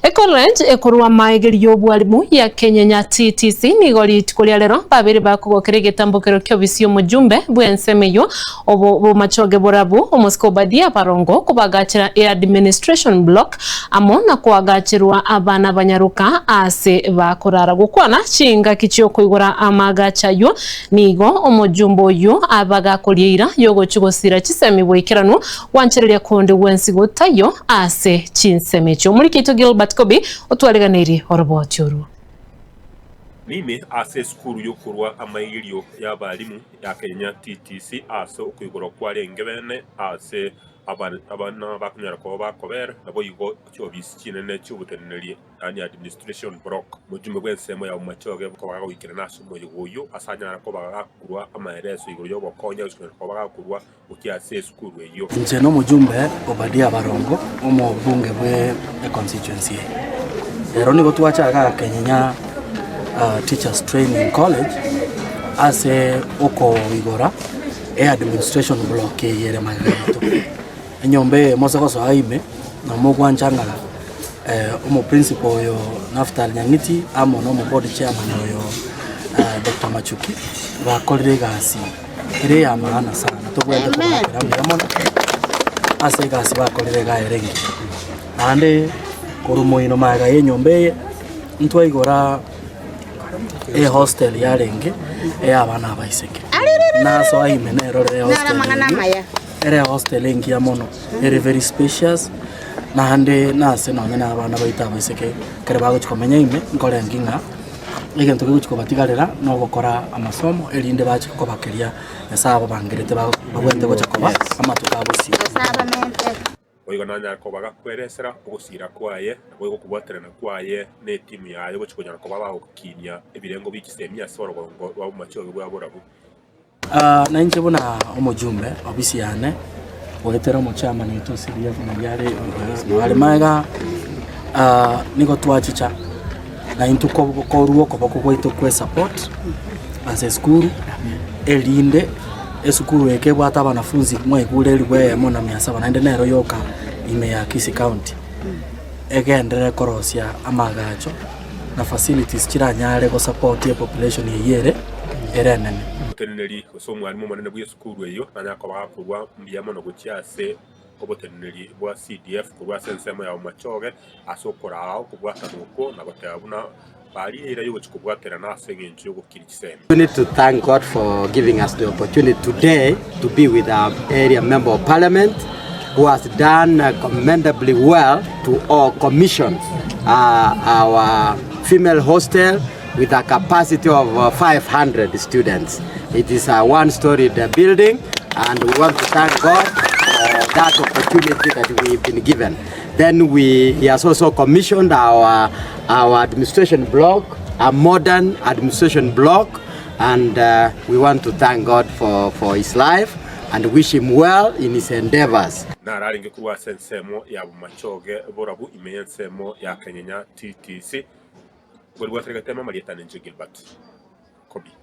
College ekorwa maegerio bwalimu ya Kenya TTC ni gori tukulia lero babiri bakugokere gitambukiro kyo bisio mujumbe bwensemeyo obo machoge borabu omuskobadia barongo kubagachira administration block amona kwagachirwa abana banyaruka ase bakorara gukwana chinga kichyo kuigura amagachayo nigo omujumbo yo abagakolira yogo chigosira chisemi bwikiranu wanchereria konde wensigotayo ase chinsemecho muri kito Gilbert Kobi otwaleganiri orobotyoru. Mimi ase skuru yokurwa amayirio y'abalimu ya Kenya TTC ase okwigoro kwarenge bene ase abana bakunyara ko bakobera nabo yigo cyobisi kinene cy'ubuteneri ani administration block mujumbe bwensemo ya machoge ko bagawikira naso mo yigoyo asanyara ko bagakurwa amahereso yigo yo bokonya ko bagakurwa ukiase skuru eyo nje no mujumbe Obadia Barongo omo bunge bwe constituency ero nigo twachaga Kenya Teachers Training College ase oko igora administration block yere magato nyombe mosakoso aime na mogwanchanga omo principal yo Naftali Nyang'iti amo no mo board chairman yo Dr. Machuki bakorire gasi ire ya maana sana tugwende kugira mona ase gasi bakorire ga erenge ande korumoino maga yenyombe ntwa igora hostel ya renge abana abaiseke naso aime nero hostel ere hostel ingi ya mono ere very spacious na hande nase no na abana baita abaiseke kare bago chikomenya ime ngore nginga igento giko batigarira no gukora amasomo erinde bachi ko bakeria yasaba bangirete bagwente go chakoba amatukabo si oigo nanya ko bagakweresera ugusira kwaye oigo kubwaterana kwaye ne timu yayo go chikonyana ko baba okukinya ebirengo bikisemya soro ngo wa machoge bwa borabu na nje bona omujumbe obisi yane wetera mu chairman yetu CDF na yale wale maga niko twachicha na into ko ruo ko bako kwe support as a school elinde esukuru eke bwata banafunzi mwe kule liwe mona 700 nero yoka ime ya Kisii County egendere korosia amagacho na facilities kiranyare go support ya population yere erenene teneri so mwarimu manene bwe skuru eyo nanyako bakurwa mbiyamo no gucyase oboteneri bwa CDF kurwa sensemo ya machoge asokora aho kubwata nuko nabatabuna bari yo chikubwatera na sengenje yo gukira ikiseme. We need to thank God for giving us the opportunity today to be with our area member of parliament who has done commendably well to all commission our female hostel with a capacity of 500 students. It is a one-storied building, and we want to thank God for that opportunity that we've been given. Then he has also commissioned our administration block, a modern administration block, and we want to thank God for his life and wish him well in his endeavors. Nararinge kuwa sensemo ya machoge borabu imeyensemo ya Kenya TTC. Gilbert Kobi.